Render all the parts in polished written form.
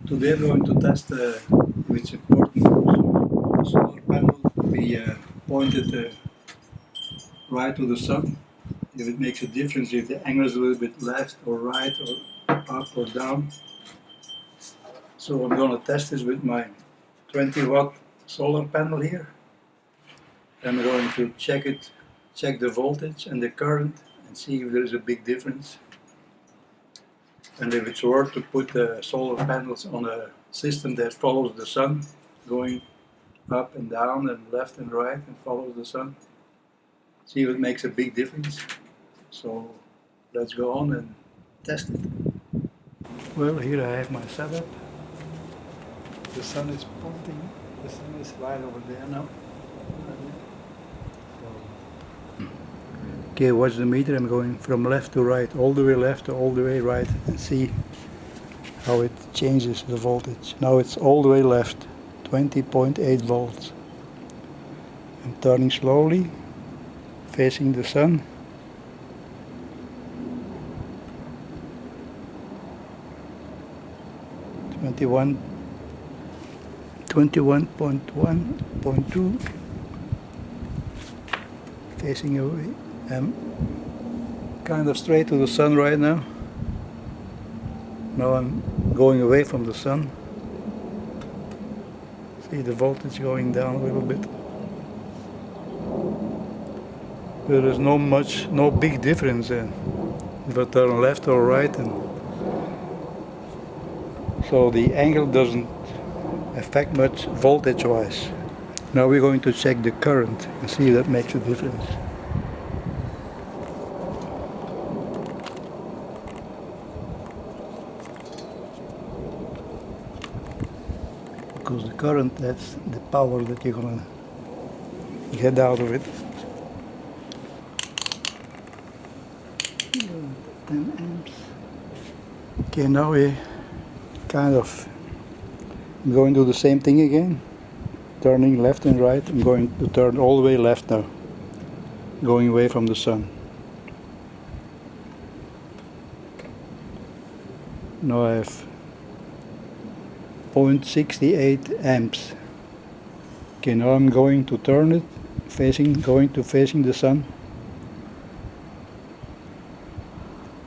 Today I'm going to test if it's important for a solar panel to be pointed right to the sun, if it makes a difference if the angle is a little bit left or right or up or down. So I'm going to test this with my 20-watt solar panel here. I'm going to check the voltage and the current and see if there is a big difference. And if it's worth to put the solar panels on a system that follows the sun, going up and down and left and right and follows the sun. See if it makes a big difference. So let's go on and test it. Well, here I have my setup. The sun is pointing, the sun is right over there now. Okay, watch the meter. I'm going from left to right, all the way left to all the way right, and see how it changes the voltage. Now it's all the way left, 20.8 volts. I'm turning slowly, facing the sun. Twenty-one 21.1.2, facing away. I'm kind of straight to the sun right now. Now I'm going away from the sun. See the voltage going down a little bit. There is no big difference if I turn left or right, and so the angle doesn't affect much voltage wise. Now we're going to check the current and see if that makes a difference. Because the current, that's the power that you're gonna get out of it. 10 amps. Okay, now we I'm going to do the same thing again, turning left and right. I'm going to turn all the way left now, going away from the sun. Now I have 0.68 amps. Okay, now I'm going to turn it, facing the sun,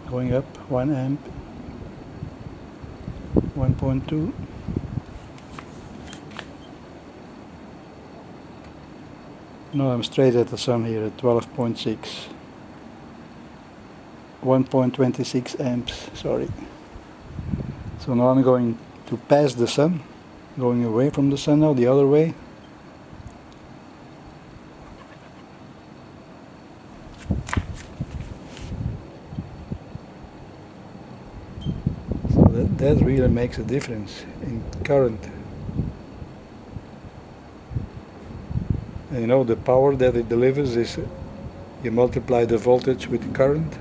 going up 1 amp, 1.2. Now I'm straight at the sun here at 12.6. 1.26 amps, sorry. So now I'm going to pass the sun, going away from the sun now, the other way. So that really makes a difference in current. And you know, the power that it delivers is, you multiply the voltage with the current,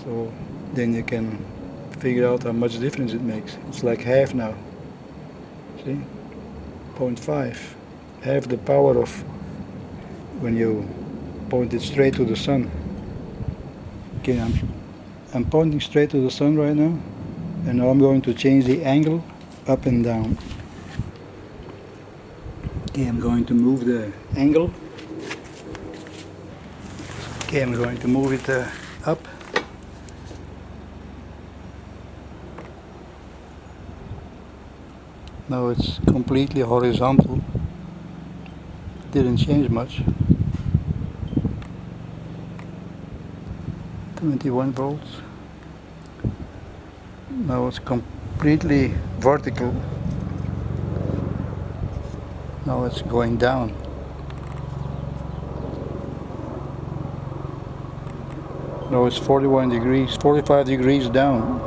so then you can figure out how much difference it makes. It's like half now, see, 0.5, half the power of when you point it straight to the sun. Okay, I'm pointing straight to the sun right now, and now I'm going to change the angle up and down. Okay, I'm going to move the angle. Okay, I'm going to move it up. Now it's completely horizontal. Didn't change much. 21 volts. Now it's completely vertical. Now it's going down. Now it's 45 degrees down.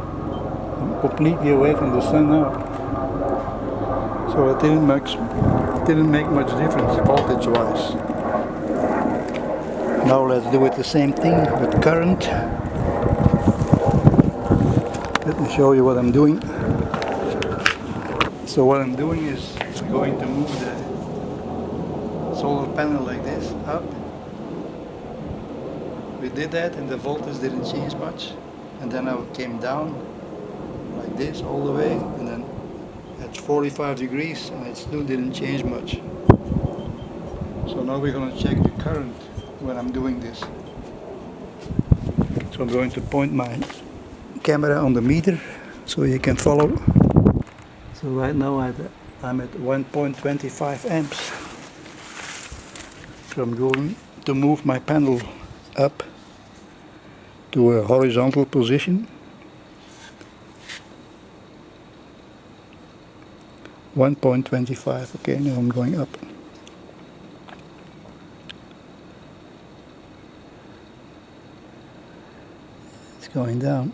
I'm completely away from the sun now. So it didn't make much difference voltage wise. Now let's do it the same thing with current. Let me show you what I'm doing. So what I'm doing is I'm going to move the solar panel like this up. We did that and the voltage didn't change much. And then I came down like like this all the way, and then at 45 degrees, and it still didn't change much. So now we're going to check the current when I'm doing this. So I'm going to point my camera on the meter so you can follow. So right now I'm at 1.25 amps. So I'm going to move my panel up to a horizontal position. 1.25. Okay, now I'm going up. It's going down.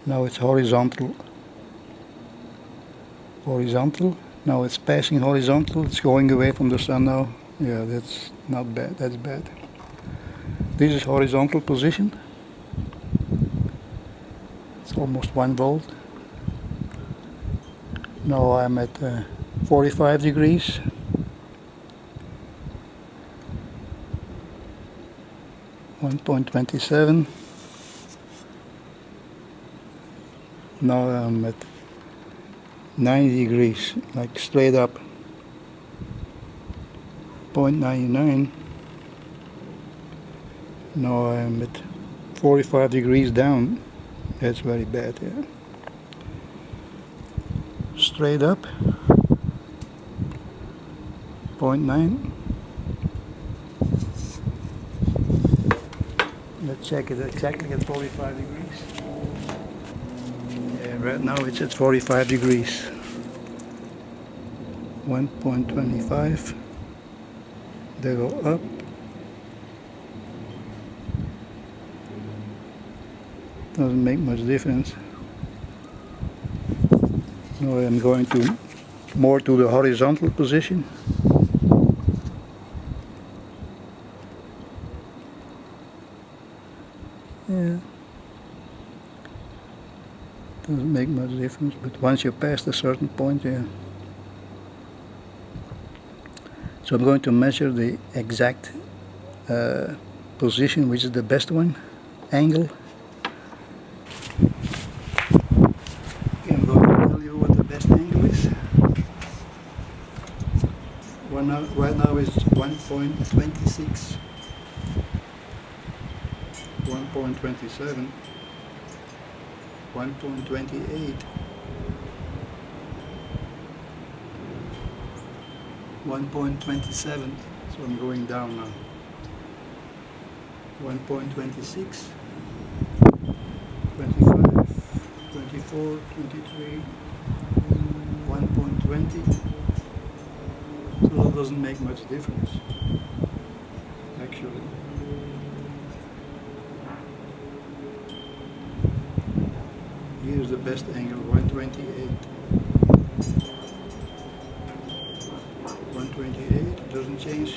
Now it's horizontal. Horizontal. Now it's passing horizontal. It's going away from the sun now. Yeah, that's not bad. That's bad. This is horizontal position. It's almost 1 volt. Now I'm at 45 degrees. .27. Now I'm at 90 degrees, like straight up. 0.99. Now I'm at 45 degrees down. That's very bad, yeah. Straight up. 0.9. Let's check it exactly at 45 degrees. Yeah, right now it's at 45 degrees. 1.25. They go up. Doesn't make much difference. Now I'm going to more to the horizontal position. Yeah. Doesn't make much difference, but once you're past a certain point, yeah. So I'm going to measure the exact position, which is the best one, angle. I'm going to tell you what the best angle is. Right now is 1.26, 1.27, 1.28, 1.27, so I'm going down now. 1.26, 25, 24, 23, 1.20. So that doesn't make much difference, actually. Here's the best angle, 128. 128, doesn't change,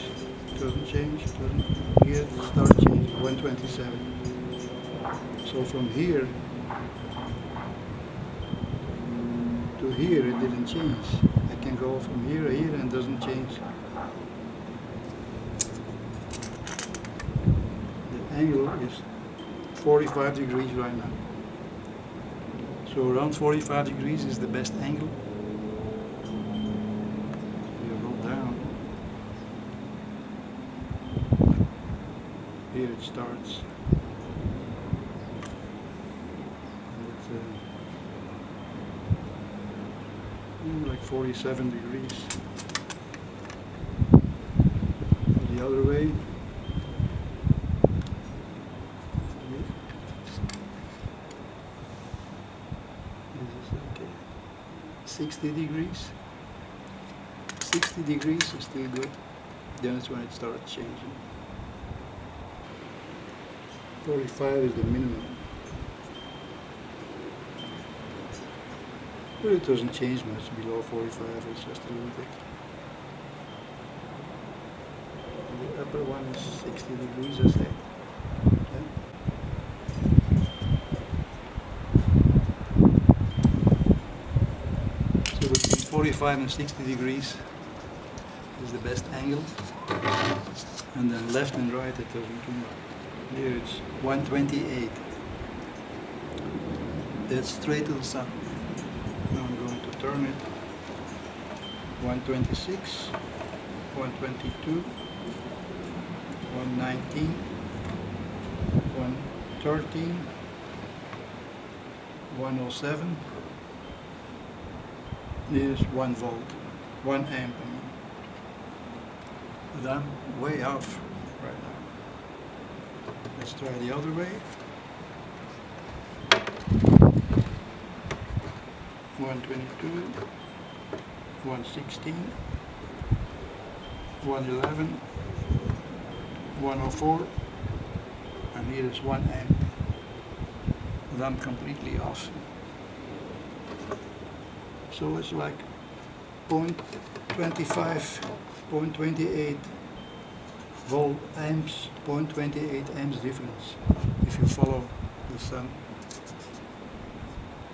here it starts changing, 127. So from here to here it didn't change. I can go from here to here and it doesn't change. The angle is 45 degrees right now. So around 45 degrees is the best angle. You go down. Here it starts. And it's like 47 degrees. The other way. 60 degrees. 60 degrees is still good. Then it's when it starts changing. 45 is the minimum. But it doesn't change much below 45, it's just a little bit. The upper one is 60 degrees, I say. Yeah. So between 45 and 60 degrees is the best angle. And then left and right it doesn't do much. Here it's 128. dead straight to the sun. Now I'm going to turn it 126, 122, 119, 113, 107. This is 1 volt, 1 amp. I mean. But I'm way off right now. Let's try the other way. 122, 116, 111, 104, and here is 1 amp. But I'm completely off. So it's like 0.25, 0.28 volt amps, 0.28 amps difference if you follow the sun,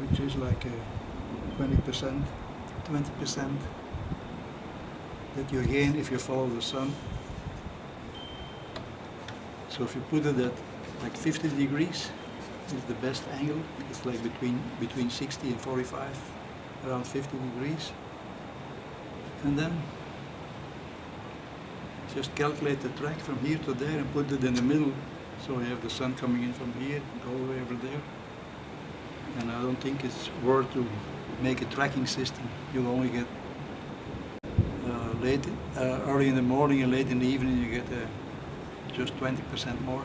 which is like a 20% that you gain if you follow the sun. So if you put it at like 50 degrees, is the best angle. It's like between 60 and 45, around 50 degrees. And then just calculate the track from here to there and put it in the middle. So you have the sun coming in from here, all the way over there. And I don't think it's worth to make a tracking system. You'll only get early in the morning and late in the evening you get just 20% more.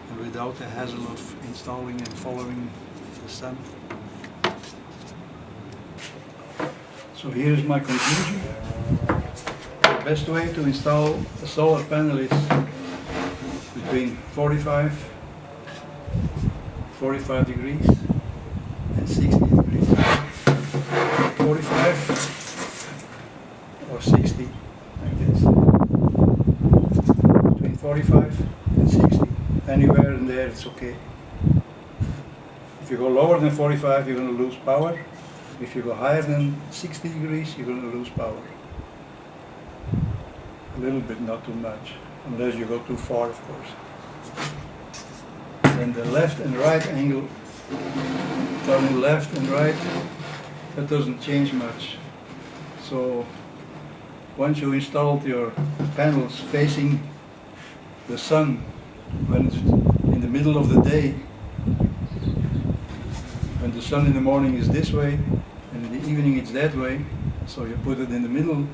And without the hassle of installing and following the sun. So here is my conclusion. The best way to install a solar panel is between 45 degrees and 60 degrees. 45 or 60, I guess. Between 45 and 60. Anywhere in there it's okay. If you go lower than 45 you're going to lose power. If you go higher than 60 degrees you're going to lose power. A little bit, not too much. Unless you go too far, of course. Then the left and right angle, turning left and right, that doesn't change much. So once you installed your panels facing the sun, when it's in the middle of the day, when the sun in the morning is this way and in the evening it's that way, so you put it in the middle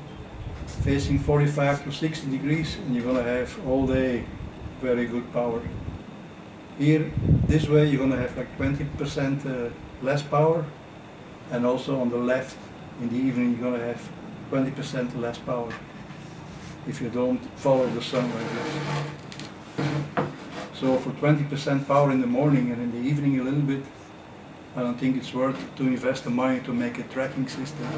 facing 45 to 60 degrees and you're going to have all day very good power. Here, this way you're going to have like 20% less power, and also on the left in the evening you're going to have 20% less power if you don't follow the sun like this. So for 20% power in the morning and in the evening a little bit, I don't think it's worth to invest the money to make a tracking system.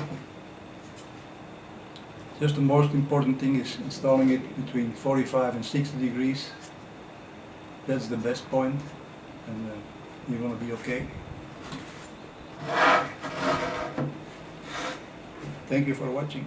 Just the most important thing is installing it between 45 and 60 degrees. That's the best point, and you're going to be okay. Thank you for watching.